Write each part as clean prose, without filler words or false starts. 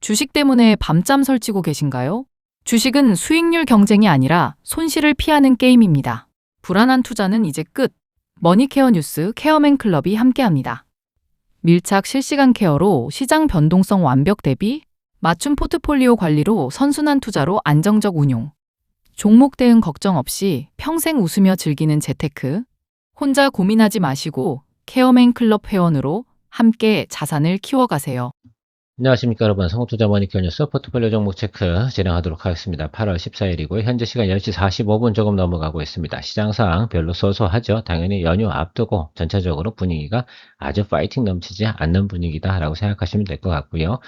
주식 때문에 밤잠 설치고 계신가요? 주식은 수익률 경쟁이 아니라 손실을 피하는 게임입니다. 불안한 투자는 이제 끝. 머니케어 뉴스 케어맨 클럽이 함께합니다. 밀착 실시간 케어로 시장 변동성 완벽 대비, 맞춤 포트폴리오 관리로 선순환 투자로 안정적 운용. 종목 대응 걱정 없이 평생 웃으며 즐기는 재테크. 혼자 고민하지 마시고 케어맨 클럽 회원으로 함께 자산을 키워가세요. 안녕하십니까 여러분, 성투자 머니케어 뉴스 포트폴리오 종목 체크 진행하도록 하겠습니다. 8월 14일이고 현재 시간 10시 45분 조금 넘어가고 있습니다. 시장 상황 별로 소소하죠. 당연히 연휴 앞두고 전체적으로 분위기가 아주 파이팅 넘치지 않는 분위기다 라고 생각하시면 될 것 같고요.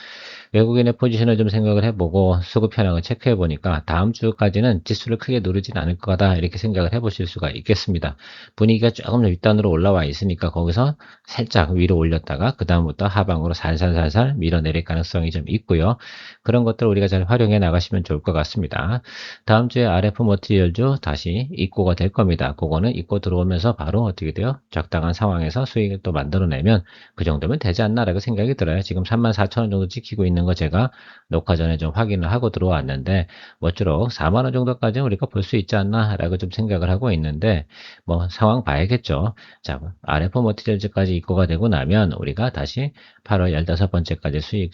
외국인의 포지션을 좀 생각을 해보고 수급 현황을 체크해 보니까 다음 주까지는 지수를 크게 누르진 않을 거다 이렇게 생각을 해보실 수가 있겠습니다. 분위기가 조금 윗단으로 올라와 있으니까 거기서 살짝 위로 올렸다가 그 다음부터 하방으로 살살살살 밀어내릴 가능성이 좀 있고요. 그런 것들 우리가 잘 활용해 나가시면 좋을 것 같습니다. 다음 주에 RF 머티리얼주 다시 입고가 될 겁니다. 그거는 입고 들어오면서 바로 어떻게 돼요? 적당한 상황에서 수익을 또 만들어내면 그 정도면 되지 않나라고 생각이 들어요. 지금 34,000원 정도 찍히고 있는 거 제가 녹화 전에 좀 확인을 하고 들어왔는데 모쪼록 4만원 정도까지는 우리가 볼 수 있지 않나라고 좀 생각을 하고 있는데 뭐 상황 봐야겠죠. 자, RF 머티리얼즈까지 입고가 되고 나면 우리가 다시 8월 15번째까지 수익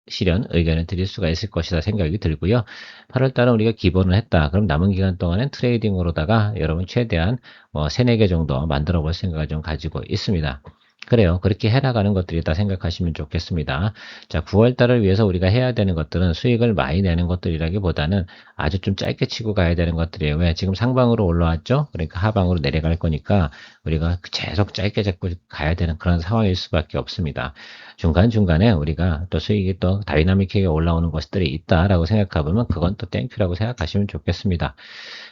실현 의견을 드릴 수가 있을 것이다 생각이 들고요. 8월 달은 우리가 기본을 했다. 그럼 남은 기간 동안엔 트레이딩으로다가 여러분 최대한 뭐 3, 4개 정도 만들어 볼 생각을 좀 가지고 있습니다. 그래요. 그렇게 해나가는 것들이다 생각하시면 좋겠습니다. 자, 9월 달을 위해서 우리가 해야 되는 것들은 수익을 많이 내는 것들이라기보다는 아주 좀 짧게 치고 가야 되는 것들이에요. 왜? 지금 상방으로 올라왔죠? 그러니까 하방으로 내려갈 거니까 우리가 계속 짧게 잡고 가야 되는 그런 상황일 수밖에 없습니다. 중간중간에 우리가 또 수익이 또 다이나믹하게 올라오는 것들이 있다라고 생각해보면 그건 또 땡큐라고 생각하시면 좋겠습니다.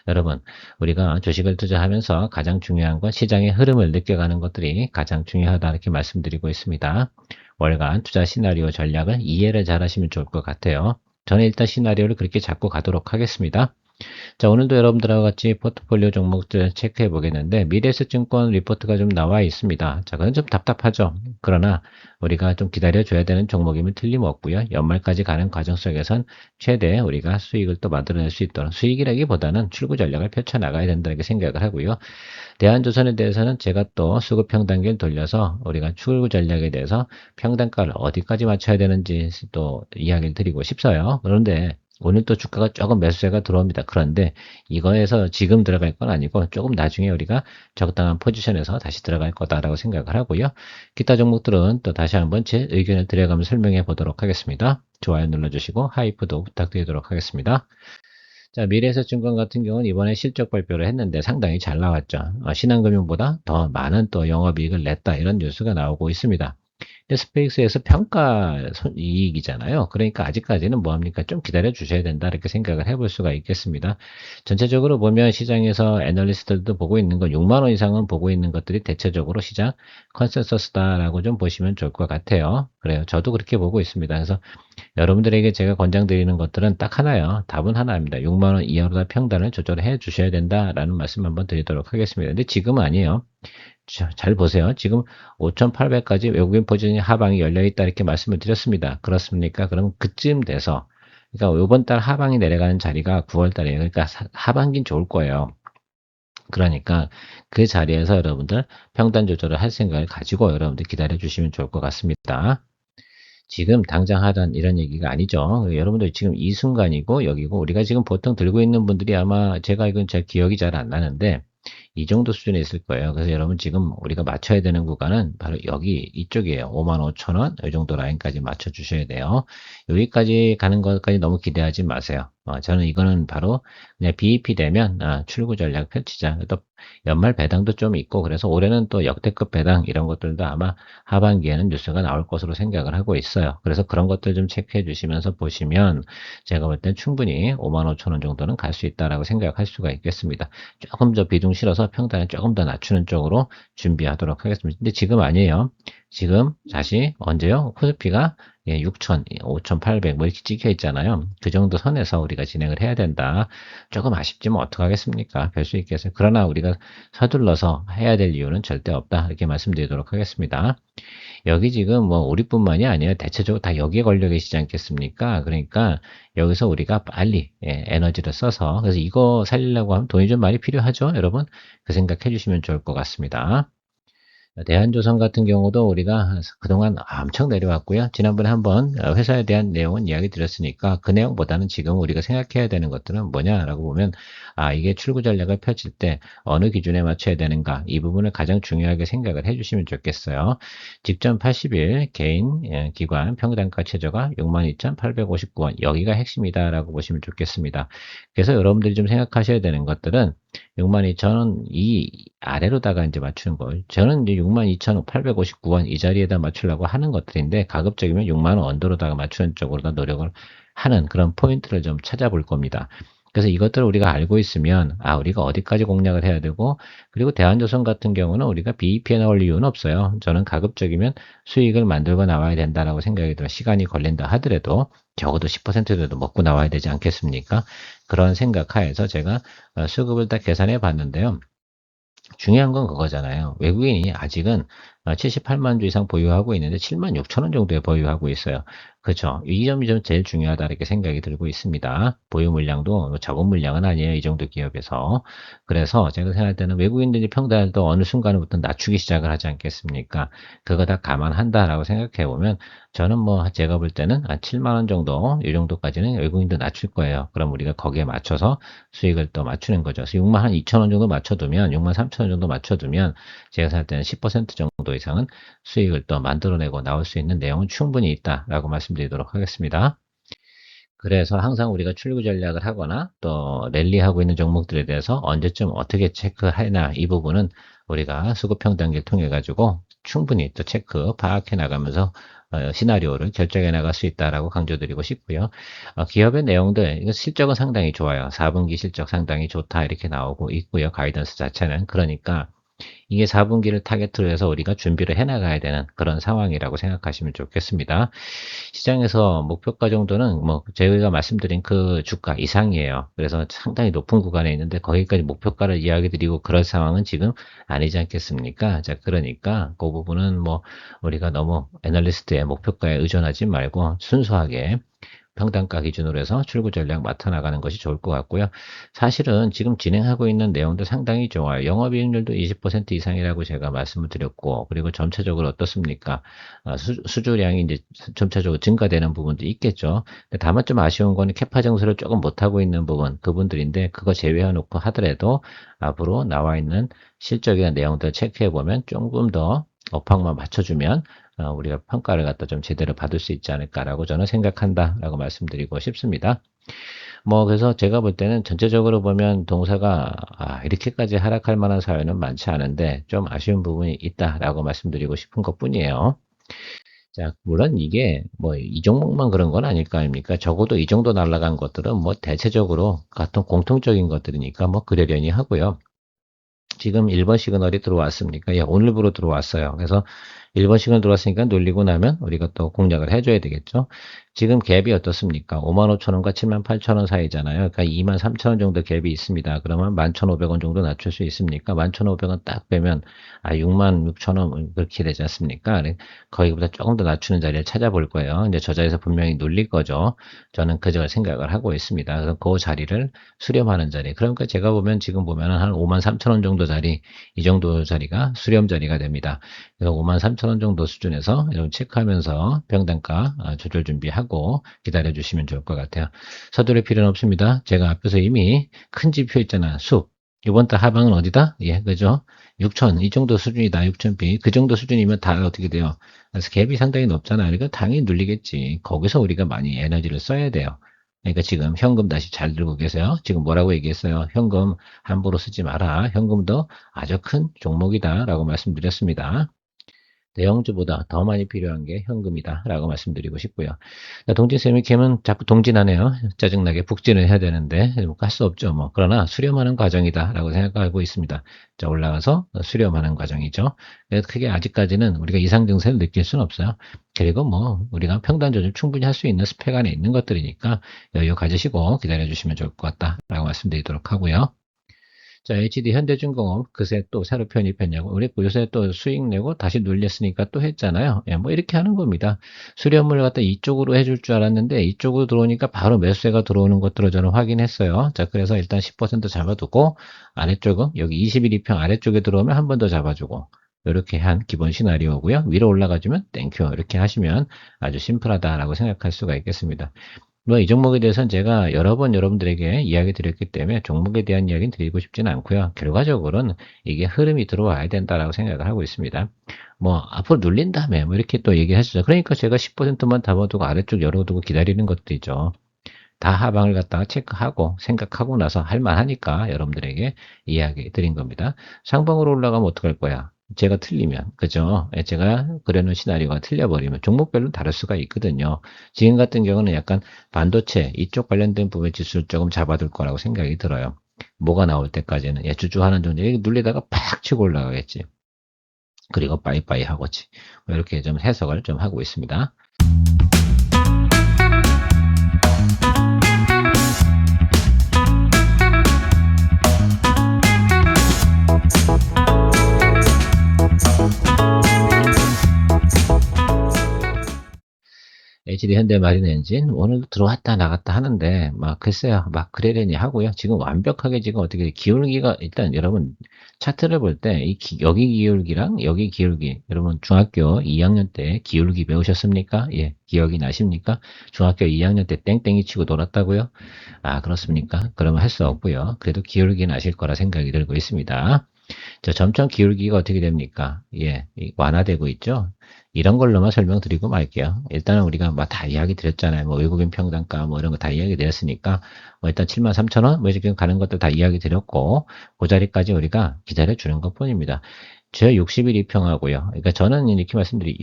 여러분, 우리가 주식을 투자하면서 가장 중요한 건 시장의 흐름을 느껴가는 것들이 가장 중요하다 이렇게 말씀드리고 있습니다. 월간 투자 시나리오 전략을 이해를 잘 하시면 좋을 것 같아요. 저는 일단 시나리오를 그렇게 잡고 가도록 하겠습니다. 자, 오늘도 여러분들하고 같이 포트폴리오 종목들 체크해 보겠는데 미래에셋증권 리포트가 좀 나와 있습니다. 자, 그건 좀 답답하죠. 그러나 우리가 좀 기다려 줘야 되는 종목이면 틀림없고요. 연말까지 가는 과정 속에선 최대 우리가 수익을 또 만들어낼 수 있도록 수익이라기보다는 출구 전략을 펼쳐 나가야 된다는 생각을 하고요. 대한조선에 대해서는 제가 또 수급 평단계를 돌려서 우리가 출구 전략에 대해서 평단가를 어디까지 맞춰야 되는지 또 이야기를 드리고 싶어요. 그런데 오늘 또 주가가 조금 매수세가 들어옵니다. 그런데 이거에서 지금 들어갈 건 아니고 조금 나중에 우리가 적당한 포지션에서 다시 들어갈 거다라고 생각을 하고요. 기타 종목들은 또 다시 한번 제 의견을 드려가며 설명해 보도록 하겠습니다. 좋아요 눌러주시고 하이프도 부탁드리도록 하겠습니다. 자, 미래에셋증권 같은 경우는 이번에 실적 발표를 했는데 상당히 잘 나왔죠. 신한금융보다 더 많은 또 영업이익을 냈다 이런 뉴스가 나오고 있습니다. 근데 스페이스에서 평가 이익이잖아요. 그러니까 아직까지는 뭐합니까? 좀 기다려 주셔야 된다. 이렇게 생각을 해볼 수가 있겠습니다. 전체적으로 보면 시장에서 애널리스트들도 보고 있는 건 6만 원 이상은 보고 있는 것들이 대체적으로 시장 컨센서스다라고 좀 보시면 좋을 것 같아요. 그래요. 저도 그렇게 보고 있습니다. 그래서 여러분들에게 제가 권장드리는 것들은 딱 하나요. 답은 하나입니다. 6만 원 이하로 다 평단을 조절해 주셔야 된다라는 말씀 한번 드리도록 하겠습니다. 근데 지금은 아니에요. 잘 보세요. 지금 5,800까지 외국인 포지션이 하방이 열려있다 이렇게 말씀을 드렸습니다. 그렇습니까? 그럼 그쯤 돼서 그러니까 이번 달 하방이 내려가는 자리가 9월 달이에요. 그러니까 하반기는 좋을 거예요. 그러니까 그 자리에서 여러분들 평단 조절을 할 생각을 가지고 여러분들 기다려 주시면 좋을 것 같습니다. 지금 당장 하던 이런 얘기가 아니죠. 여러분들 지금 이 순간이고 여기고 우리가 지금 보통 들고 있는 분들이 아마 제가 이건 제 기억이 잘 안 나는데 이 정도 수준에 있을 거예요. 그래서 여러분 지금 우리가 맞춰야 되는 구간은 바로 여기 이쪽이에요. 55,000원 이 정도 라인까지 맞춰 주셔야 돼요. 여기까지 가는 것까지 너무 기대하지 마세요. 저는 이거는 바로 그냥 BEP 되면 출구 전략 펼치자. 또 연말 배당도 좀 있고 그래서 올해는 또 역대급 배당 이런 것들도 아마 하반기에는 뉴스가 나올 것으로 생각을 하고 있어요. 그래서 그런 것들 좀 체크해 주시면서 보시면 제가 볼 땐 충분히 55,000원 정도는 갈 수 있다라고 생각할 수가 있겠습니다. 조금 더 비중 실어서 평단을 조금 더 낮추는 쪽으로 준비하도록 하겠습니다. 근데 지금 아니에요. 지금 다시 언제요? 코스피가 6,000, 5,800 뭐 이렇게 찍혀 있잖아요. 그 정도 선에서 우리가 진행을 해야 된다. 조금 아쉽지만 어떡하겠습니까? 별 수 있겠어요. 그러나 우리가 서둘러서 해야 될 이유는 절대 없다. 이렇게 말씀드리도록 하겠습니다. 여기 지금 뭐 우리뿐만이 아니라 대체적으로 다 여기에 걸려 계시지 않겠습니까? 그러니까 여기서 우리가 빨리 에너지를 써서 그래서 이거 살리려고 하면 돈이 좀 많이 필요하죠, 여러분? 그 생각해 주시면 좋을 것 같습니다. 대한조선 같은 경우도 우리가 그동안 엄청 내려왔고요. 지난번에 한번 회사에 대한 내용은 이야기 드렸으니까 그 내용보다는 지금 우리가 생각해야 되는 것들은 뭐냐라고 보면 이게 출구 전략을 펼칠 때 어느 기준에 맞춰야 되는가 이 부분을 가장 중요하게 생각을 해주시면 좋겠어요. 직전 80일 개인 기관 평단가 최저가 62,859원 여기가 핵심이다라고 보시면 좋겠습니다. 그래서 여러분들이 좀 생각하셔야 되는 것들은 62,000원 이 아래로다가 이제 맞추는 거예요. 저는 이제 62,859원 이 자리에다 맞추려고 하는 것들인데 가급적이면 6만 원 언더로다가 맞추는 쪽으로 노력을 하는 그런 포인트를 좀 찾아볼 겁니다. 그래서 이것들을 우리가 알고 있으면 우리가 어디까지 공략을 해야 되고 그리고 대한조선 같은 경우는 우리가 BEP에 나올 이유는 없어요. 저는 가급적이면 수익을 만들고 나와야 된다라고 생각이 들어 시간이 걸린다 하더라도 적어도 10%라도 먹고 나와야 되지 않겠습니까? 그런 생각 하에서 제가 수급을 다 계산해 봤는데요. 중요한 건 그거잖아요. 외국인이 아직은 78만 주 이상 보유하고 있는데 7만 6천 원 정도에 보유하고 있어요. 그렇죠. 이 점이 좀 제일 중요하다 이렇게 생각이 들고 있습니다. 보유 물량도 뭐 적은 물량은 아니에요. 이 정도 기업에서. 그래서 제가 생각할 때는 외국인들이 평단도 어느 순간부터 낮추기 시작을 하지 않겠습니까? 그거 다 감안한다라고 생각해 보면 저는 뭐 제가 볼 때는 7만 원 정도 이 정도까지는 외국인도 낮출 거예요. 그럼 우리가 거기에 맞춰서 수익을 또 맞추는 거죠. 그래서 6만 한 2천 원 정도 맞춰두면 6만 3천 원 정도 맞춰두면 제가 생각할 때는 10% 정도 이상은 수익을 또 만들어내고 나올 수 있는 내용은 충분히 있다라고 말씀드리도록 하겠습니다. 그래서 항상 우리가 출구 전략을 하거나 또 랠리하고 있는 종목들에 대해서 언제쯤 어떻게 체크하나 이 부분은 우리가 수급평단기를 통해 가지고 충분히 또 체크 파악해 나가면서 시나리오를 결정해 나갈 수 있다라고 강조드리고 싶고요. 기업의 내용들 이거 실적은 상당히 좋아요. 4분기 실적 상당히 좋다 이렇게 나오고 있고요. 가이던스 자체는 그러니까 이게 4분기를 타겟으로 해서 우리가 준비를 해나가야 되는 그런 상황이라고 생각하시면 좋겠습니다. 시장에서 목표가 정도는 뭐 저희가 말씀드린 그 주가 이상이에요. 그래서 상당히 높은 구간에 있는데 거기까지 목표가를 이야기 드리고 그럴 상황은 지금 아니지 않겠습니까? 자, 그러니까 그 부분은 뭐 우리가 너무 애널리스트의 목표가에 의존하지 말고 순수하게 평단가 기준으로 해서 출구 전략 맡아 나가는 것이 좋을 것 같고요. 사실은 지금 진행하고 있는 내용도 상당히 좋아요. 영업이익률도 20% 이상이라고 제가 말씀을 드렸고, 그리고 점차적으로 어떻습니까? 수주량이 이제 점차적으로 증가되는 부분도 있겠죠. 근데 다만 좀 아쉬운 거는 캐파 정수를 조금 못하고 있는 부분, 그분들인데, 그거 제외해 놓고 하더라도 앞으로 나와 있는 실적이나 내용들 체크해 보면 조금 더 업황만 맞춰주면 우리가 평가를 갖다 좀 제대로 받을 수 있지 않을까라고 저는 생각한다라고 말씀드리고 싶습니다. 뭐 그래서 제가 볼 때는 전체적으로 보면 동사가 이렇게까지 하락할 만한 사회는 많지 않은데 좀 아쉬운 부분이 있다라고 말씀드리고 싶은 것뿐이에요. 자, 물론 이게 뭐 이 종목만 그런 건 아닐 거 아닙니까? 적어도 이 정도 날아간 것들은 뭐 대체적으로 같은 공통적인 것들이니까 뭐 그러려니 하고요. 지금 1번 시그널이 들어왔습니까? 예, 오늘부로 들어왔어요. 그래서 1번 시그널 들어왔으니까 놀리고 나면 우리가 또 공략을 해줘야 되겠죠. 지금 갭이 어떻습니까? 55,000원과 78,000원 사이잖아요. 그러니까 23,000원 정도 갭이 있습니다. 그러면 11,500원 정도 낮출 수 있습니까? 11,500원 딱 빼면 66,000원 그렇게 되지 않습니까? 거기보다 조금 더 낮추는 자리를 찾아볼 거예요. 이제 저 자리에서 분명히 눌릴 거죠. 저는 그저 생각을 하고 있습니다. 그래서 그 자리를 수렴하는 자리. 그러니까 제가 보면 지금 보면은 한 53,000원 정도 자리, 이 정도 자리가 수렴 자리가 됩니다. 그래서 53,000원 정도 수준에서 여러분 체크하면서 평단가 조절 준비하고 기다려 주시면 좋을 것 같아요. 서두를 필요는 없습니다. 제가 앞에서 이미 큰 지표 있잖아. 숲. 이번 달 하방은 어디다? 예, 그죠? 6천, 이 정도 수준이다. 6,000비. 그 정도 수준이면 다 어떻게 돼요? 그래서 갭이 상당히 높잖아요. 그러니까 당연히 눌리겠지. 거기서 우리가 많이 에너지를 써야 돼요. 그러니까 지금 현금 다시 잘 들고 계세요. 지금 뭐라고 얘기했어요? 현금 함부로 쓰지 마라. 현금도 아주 큰 종목이다. 라고 말씀드렸습니다. 대형주보다 더 많이 필요한 게 현금이다 라고 말씀드리고 싶고요. 동진쌤이 캠은 자꾸 동진하네요. 짜증나게 북진을 해야 되는데 할 수 없죠. 뭐 그러나 수렴하는 과정이다 라고 생각하고 있습니다. 자, 올라가서 수렴하는 과정이죠. 그래서 크게 아직까지는 우리가 이상 증세를 느낄 수는 없어요. 그리고 뭐 우리가 평단 조절 충분히 할 수 있는 스펙 안에 있는 것들이니까 여유 가지시고 기다려 주시면 좋을 것 같다 라고 말씀드리도록 하고요. 자, HD 현대중공업 그새 또 새로 편입했냐고. 우리 요새 또 수익 내고 다시 눌렸으니까 또 했잖아요. 예, 뭐 이렇게 하는 겁니다. 수렴을 갖다 이쪽으로 해줄 줄 알았는데 이쪽으로 들어오니까 바로 매수세가 들어오는 것들을 저는 확인했어요. 자, 그래서 일단 10% 잡아두고 아래쪽은 여기 21 이평 아래쪽에 들어오면 한 번 더 잡아주고 이렇게 한 기본 시나리오고요. 위로 올라가주면 땡큐 이렇게 하시면 아주 심플하다라고 생각할 수가 있겠습니다. 뭐 이 종목에 대해서는 제가 여러 번 여러분들에게 이야기 드렸기 때문에 종목에 대한 이야기는 드리고 싶지는 않고요. 결과적으로는 이게 흐름이 들어와야 된다라고 생각을 하고 있습니다. 뭐 앞으로 눌린 다음에 뭐 이렇게 또 얘기하시죠. 그러니까 제가 10%만 잡아두고 아래쪽 열어두고 기다리는 것도 있죠. 다 하방을 갖다가 체크하고 생각하고 나서 할만하니까 여러분들에게 이야기 드린 겁니다. 상방으로 올라가면 어떡할 거야? 제가 틀리면, 그죠? 예, 제가 그려놓은 시나리오가 틀려버리면 종목별로 다를 수가 있거든요. 지금 같은 경우는 약간 반도체 이쪽 관련된 부분 지수를 조금 잡아둘 거라고 생각이 들어요. 뭐가 나올 때까지는 예, 주주하는 정도 여기 눌리다가 팍 치고 올라가겠지. 그리고 빠이빠이 하고지. 뭐 이렇게 좀 해석을 좀 하고 있습니다. HD 현대마린엔진 오늘도 들어왔다 나갔다 하는데 막 글쎄요 막 그러려니 하고요. 지금 완벽하게 지금 어떻게 기울기가 일단 여러분 차트를 볼 때 이 여기 기울기랑 여기 기울기 여러분 중학교 2학년 때 기울기 배우셨습니까? 예, 기억이 나십니까? 중학교 2학년 때 땡땡이 치고 놀았다고요? 아 그렇습니까? 그러면 할 수 없고요. 그래도 기울기는 아실 거라 생각이 들고 있습니다. 자, 점점 기울기가 어떻게 됩니까? 예, 완화되고 있죠? 이런 걸로만 설명드리고 말게요. 일단은 우리가 뭐 다 이야기 드렸잖아요. 뭐 외국인 평단가 뭐 이런 거 다 이야기 드렸으니까 뭐 일단 73,000원 뭐 지금 가는 것도 다 이야기 드렸고 그 자리까지 우리가 기다려 주는 것 뿐입니다. 저 60일 이평하고요. 그러니까 저는 이렇게 요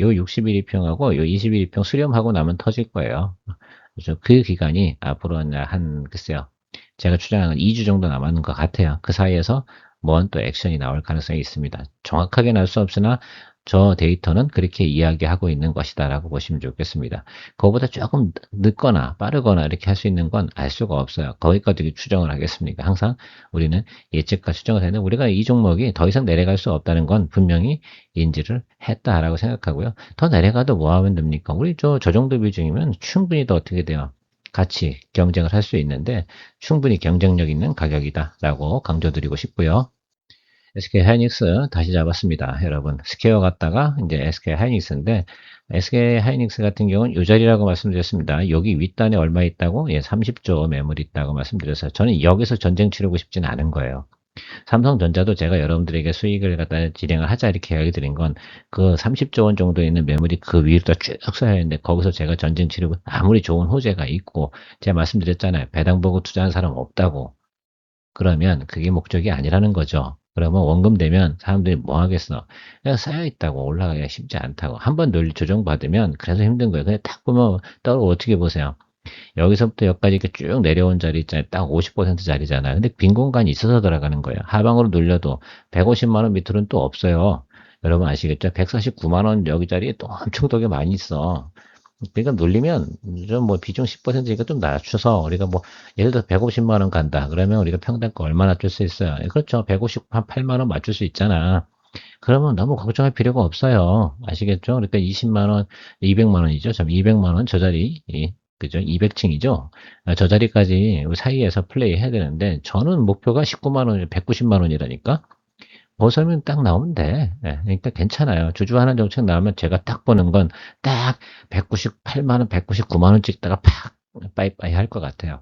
60일 이평하고 요 20일 이평 수렴하고 나면 터질 거예요. 그래서 그 기간이 앞으로 한 글쎄요. 제가 추정하는 2주 정도 남았는 것 같아요. 그 사이에서 뭔 또 액션이 나올 가능성이 있습니다. 정확하게는 알 수 없으나 저 데이터는 그렇게 이야기하고 있는 것이다 라고 보시면 좋겠습니다. 그거보다 조금 늦거나 빠르거나 이렇게 할 수 있는 건 알 수가 없어요. 거기까지 추정을 하겠습니까? 항상 우리는 예측과 추정을 하는데 우리가 이 종목이 더 이상 내려갈 수 없다는 건 분명히 인지를 했다라고 생각하고요. 더 내려가도 뭐 하면 됩니까? 우리 저 정도 비중이면 충분히 더 어떻게 돼요? 같이 경쟁을 할 수 있는데 충분히 경쟁력 있는 가격이다라고 강조드리고 싶고요. SK 하이닉스 다시 잡았습니다. 여러분 스퀘어 갔다가 이제 SK 하이닉스인데 SK 하이닉스 같은 경우는 이 자리라고 말씀드렸습니다. 여기 윗단에 얼마 있다고? 예, 30조 매물 있다고 말씀드렸어요. 저는 여기서 전쟁 치르고 싶지는 않은 거예요. 삼성전자도 제가 여러분들에게 수익을 갖다 진행을 하자 이렇게 이야기 드린 건 그 30조 원 정도 있는 매물이 그 위로 쭉 써야 하는데 거기서 제가 전쟁 치르고 아무리 좋은 호재가 있고 제가 말씀드렸잖아요. 배당 보고 투자한 사람 없다고. 그러면 그게 목적이 아니라는 거죠. 그러면 원금 되면 사람들이 뭐 하겠어? 그냥 쌓여있다고 올라가기가 쉽지 않다고. 한번 논리 조정받으면 그래서 힘든 거예요. 그냥 딱 보면 떨어 어떻게 보세요? 여기서부터 여기까지 이렇게 쭉 내려온 자리 있잖아요. 딱 50% 자리잖아요. 근데 빈 공간이 있어서 들어가는 거예요. 하방으로 눌려도 150만 원 밑으로는 또 없어요. 여러분 아시겠죠? 149만 원 여기 자리에 또 엄청 되게 많이 있어. 그러니까 눌리면 좀 뭐 비중 10%니까 좀 낮춰서 우리가 뭐 예를 들어 150만 원 간다. 그러면 우리가 평단가 얼마 낮출 수 있어요? 예, 그렇죠. 150, 한 8만 원 맞출 수 있잖아. 그러면 너무 걱정할 필요가 없어요. 아시겠죠? 그러니까 20만 원, 200만 원이죠. 참 200만 원 저 자리, 그죠? 200층이죠. 저 자리까지 사이에서 플레이 해야 되는데 저는 목표가 19만 원, 190만 원이라니까. 보설명 딱 나오면 돼. 예, 그러니까 괜찮아요. 주주하는 정책 나오면 제가 딱 보는 건 딱 198만 원, 199만 원 찍다가 팍 빠이빠이 할 것 같아요.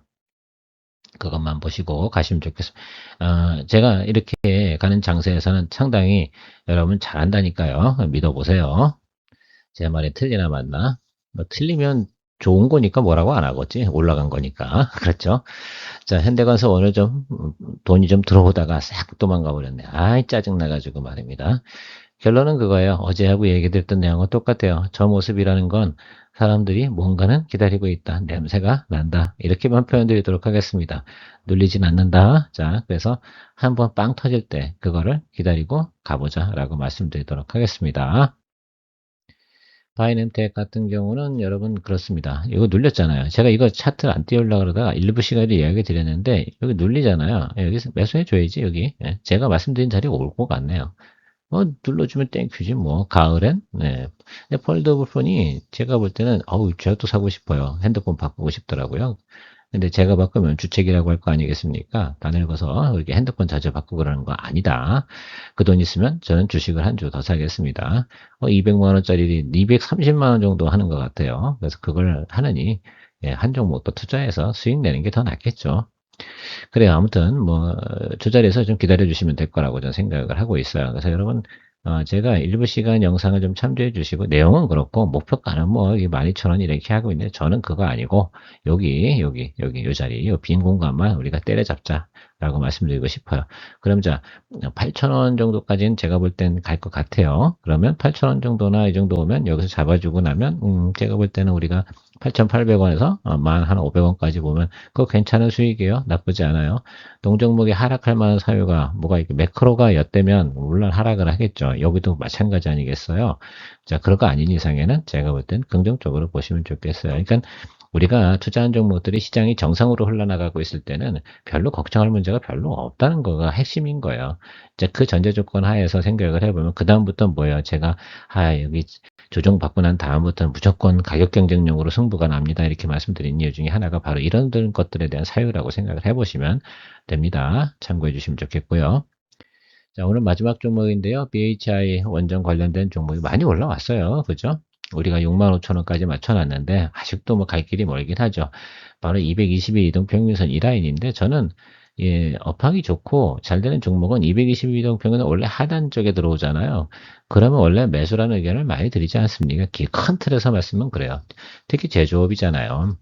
그것만 보시고 가시면 좋겠습니다. 제가 이렇게 가는 장세에서는 상당히 여러분 잘한다니까요. 믿어보세요. 제 말이 틀리나 맞나? 뭐 틀리면 좋은 거니까 뭐라고 안 하겠지. 올라간 거니까. 그렇죠? 자, 현대건설 오늘 좀 돈이 좀 들어오다가 싹 도망가 버렸네. 아이 짜증나가지고 말입니다. 결론은 그거예요. 어제하고 얘기 드렸던 내용은 똑같아요. 저 모습이라는 건 사람들이 뭔가는 기다리고 있다. 냄새가 난다. 이렇게만 표현드리도록 하겠습니다. 눌리진 않는다. 자, 그래서 한번 빵 터질 때 그거를 기다리고 가보자 라고 말씀드리도록 하겠습니다. 바이낸텍 같은 경우는 여러분 그렇습니다. 이거 눌렸잖아요. 제가 이거 차트를 안 띄우려고 그러다가 일부 시간에 이야기 드렸는데 여기 눌리잖아요. 여기서 매수해줘야지 여기. 예, 제가 말씀드린 자리에 올 것 같네요. 눌러주면 땡큐지 뭐. 가을엔. 네. 근데 폴더블 폰이 제가 볼 때는 제가 또 사고 싶어요. 핸드폰 바꾸고 싶더라고요. 근데 제가 바꾸면 주책이라고 할 거 아니겠습니까? 다 늙어서 이렇게 핸드폰 자주 바꾸고 그러는 거 아니다. 그 돈 있으면 저는 주식을 한 주 더 사겠습니다. 200만 원짜리 230만 원 정도 하는 것 같아요. 그래서 그걸 하느니 예, 한 종목 더 투자해서 수익 내는 게 더 낫겠죠. 그래요. 아무튼 뭐 저 자리에서 좀 기다려 주시면 될 거라고 저는 생각을 하고 있어요. 그래서 여러분 제가 일부 시간 영상을 좀 참조해 주시고 내용은 그렇고 목표가는 뭐 12,000원 이렇게 하고 있는데 저는 그거 아니고 여기 요 자리 요 빈 공간만 우리가 때려잡자라고 말씀드리고 싶어요. 그럼 자 8,000원 정도까지는 제가 볼 땐 갈 것 같아요. 그러면 8,000원 정도나 이 정도 오면 여기서 잡아주고 나면 제가 볼 때는 우리가 8,800원에서 한 500원까지 보면 그거 괜찮은 수익이에요. 나쁘지 않아요. 동종목이 하락할 만한 사유가 뭐가 있고 매크로가 엿대면 물론 하락을 하겠죠. 여기도 마찬가지 아니겠어요. 자, 그런 거 아닌 이상에는 제가 볼 땐 긍정적으로 보시면 좋겠어요. 그러니까 우리가 투자한 종목들이 시장이 정상으로 흘러나가고 있을 때는 별로 걱정할 문제가 별로 없다는 거가 핵심인 거예요. 이제 그 전제 조건 하에서 생각을 해보면 그다음부터 뭐예요? 제가 여기 조정받고 난 다음부터는 무조건 가격 경쟁력으로 승부가 납니다. 이렇게 말씀드린 이유 중에 하나가 바로 이런 것들에 대한 사유라고 생각을 해보시면 됩니다. 참고해 주시면 좋겠고요. 자, 오늘 마지막 종목인데요. BHI 원전 관련된 종목이 많이 올라왔어요. 그죠? 우리가 65,000원까지 맞춰놨는데 아직도 뭐 갈 길이 멀긴 하죠. 바로 220일 이동평균선 이 라인인데 저는 업황이 좋고 잘 되는 종목은 220일 이동평균은 원래 하단 쪽에 들어오잖아요. 그러면 원래 매수라는 의견을 많이 드리지 않습니까? 큰 틀에서 말씀은 그래요. 특히 제조업이잖아요.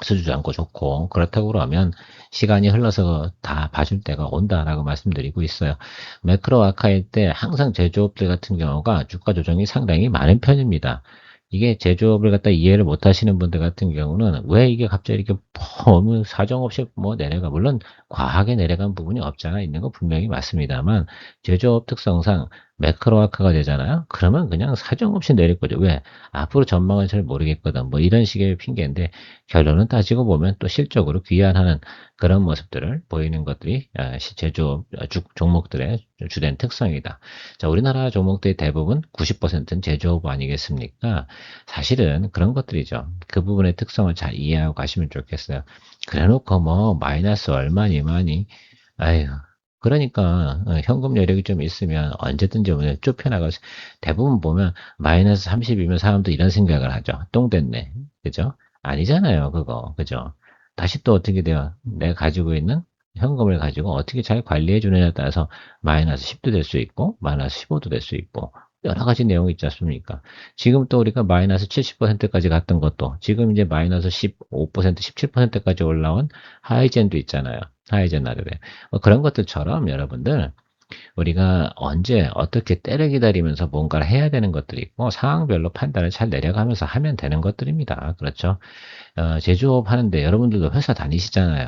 수주도 않고 좋고 그렇다고 그러면 시간이 흘러서 다 봐줄 때가 온다라고 말씀드리고 있어요. 매크로 아카일 때 항상 제조업들 같은 경우가 주가 조정이 상당히 많은 편입니다. 이게 제조업을 갖다 이해를 못 하시는 분들 같은 경우는 왜 이게 갑자기 이렇게 너무 사정없이 뭐 내려가 물론 과하게 내려간 부분이 없지 않아 있는 거 분명히 맞습니다만 제조업 특성상 매크로아카가 되잖아요. 그러면 그냥 사정없이 내릴 거죠. 왜? 앞으로 전망을 잘 모르겠거든. 뭐 이런 식의 핑계인데 결론은 따지고 보면 또 실적으로 귀환하는 그런 모습들을 보이는 것들이 제조업 종목들의 주된 특성이다. 자, 우리나라 종목들의 대부분 90%는 제조업 아니겠습니까? 사실은 그런 것들이죠. 그 부분의 특성을 잘 이해하고 가시면 좋겠어요. 그래놓고 뭐 마이너스 얼마니 아유. 그러니까 현금 여력이 좀 있으면 언제든지 오늘 좁혀나가서 대부분 보면 마이너스 30이면 사람도 이런 생각을 하죠. 똥 됐네. 그죠? 아니잖아요, 그거. 그죠? 다시 또 어떻게 돼요? 내가 가지고 있는 현금을 가지고 어떻게 잘 관리해 주느냐에 따라서 마이너스 10도 될 수 있고, 마이너스 15도 될 수 있고, 여러 가지 내용이 있지 않습니까? 지금 또 우리가 마이너스 70%까지 갔던 것도, 지금 이제 마이너스 15%, 17%까지 올라온 하이젠도 있잖아요. 하이젠 나르베. 그런 것들처럼 여러분들, 우리가 언제 어떻게 때를 기다리면서 뭔가를 해야 되는 것들이 있고 상황별로 판단을 잘 내려가면서 하면 되는 것들입니다. 그렇죠? 제조업 하는데 여러분들도 회사 다니시잖아요.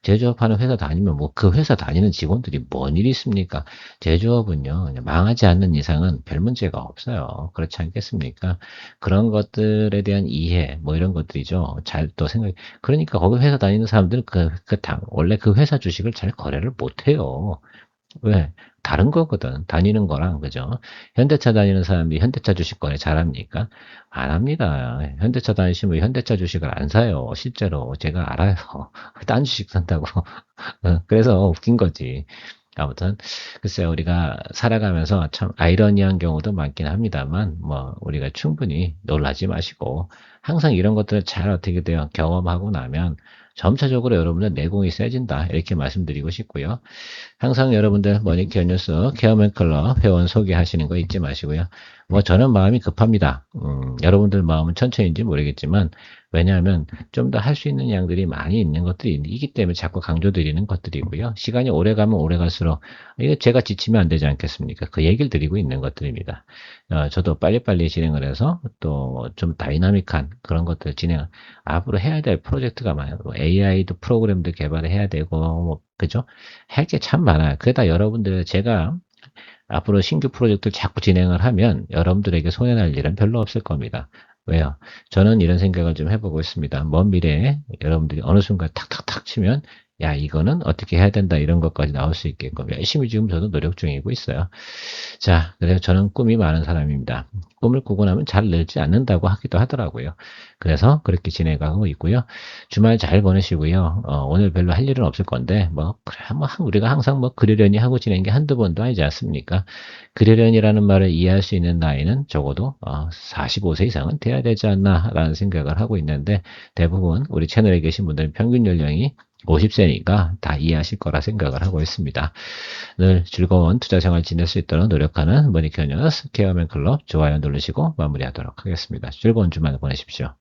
제조업 하는 회사 다니면 뭐 그 회사 다니는 직원들이 뭔 일이 있습니까? 제조업은요, 그냥 망하지 않는 이상은 별 문제가 없어요. 그렇지 않겠습니까? 그런 것들에 대한 이해, 뭐 이런 것들이죠. 잘 또 그러니까 거기 회사 다니는 사람들은 원래 그 회사 주식을 잘 거래를 못 해요. 왜? 다른 거거든. 다니는 거랑, 그죠? 현대차 다니는 사람이 현대차 주식 거래 잘합니까? 안 합니다. 현대차 다니시면 현대차 주식을 안 사요. 실제로. 제가 알아요. 딴 주식 산다고. 그래서 웃긴 거지. 아무튼, 글쎄요, 우리가 살아가면서 참 아이러니한 경우도 많긴 합니다만, 뭐, 우리가 충분히 놀라지 마시고, 항상 이런 것들을 잘 어떻게 돼요? 경험하고 나면, 점차적으로 여러분들 내공이 세진다. 이렇게 말씀드리고 싶고요. 항상 여러분들 머니케어 뉴스 케어맨클럽 회원 소개하시는 거 잊지 마시고요. 뭐 저는 마음이 급합니다. 여러분들 마음은 천천히인지 모르겠지만 왜냐하면 좀 더 할 수 있는 양들이 많이 있는 것들이 있기 때문에 자꾸 강조드리는 것들이고요. 시간이 오래 가면 오래 갈수록 이게 제가 지치면 안 되지 않겠습니까? 그 얘기를 드리고 있는 것들입니다. 저도 빨리빨리 진행을 해서 또 좀 다이나믹한 그런 것들 앞으로 해야 될 프로젝트가 많아요. 뭐 AI도 프로그램도 개발을 해야 되고, 뭐, 그죠? 할 게 참 많아요. 그러다 여러분들 제가 앞으로 신규 프로젝트를 자꾸 진행을 하면 여러분들에게 손해날 일은 별로 없을 겁니다. 왜요? 저는 이런 생각을 좀 해보고 있습니다. 먼 미래에 여러분들이 어느 순간 탁탁탁 치면 야, 이거는 어떻게 해야 된다 이런 것까지 나올 수 있게끔 열심히 지금 저도 노력 중이고 있어요. 자, 그래서 저는 꿈이 많은 사람입니다. 꿈을 꾸고 나면 잘 늘지 않는다고 하기도 하더라고요. 그래서 그렇게 지내가고 있고요. 주말 잘 보내시고요. 오늘 별로 할 일은 없을 건데, 그래, 우리가 항상 그러려니 하고 지낸 게 한두 번도 아니지 않습니까? 그러려니라는 말을 이해할 수 있는 나이는 적어도 45세 이상은 돼야 되지 않나라는 생각을 하고 있는데, 대부분 우리 채널에 계신 분들은 평균 연령이 50세니까 다 이해하실 거라 생각을 하고 있습니다. 늘 즐거운 투자 생활 지낼 수 있도록 노력하는 머니캐니어스 케어맨 클럽 좋아요 누르시고 마무리하도록 하겠습니다. 즐거운 주말 보내십시오.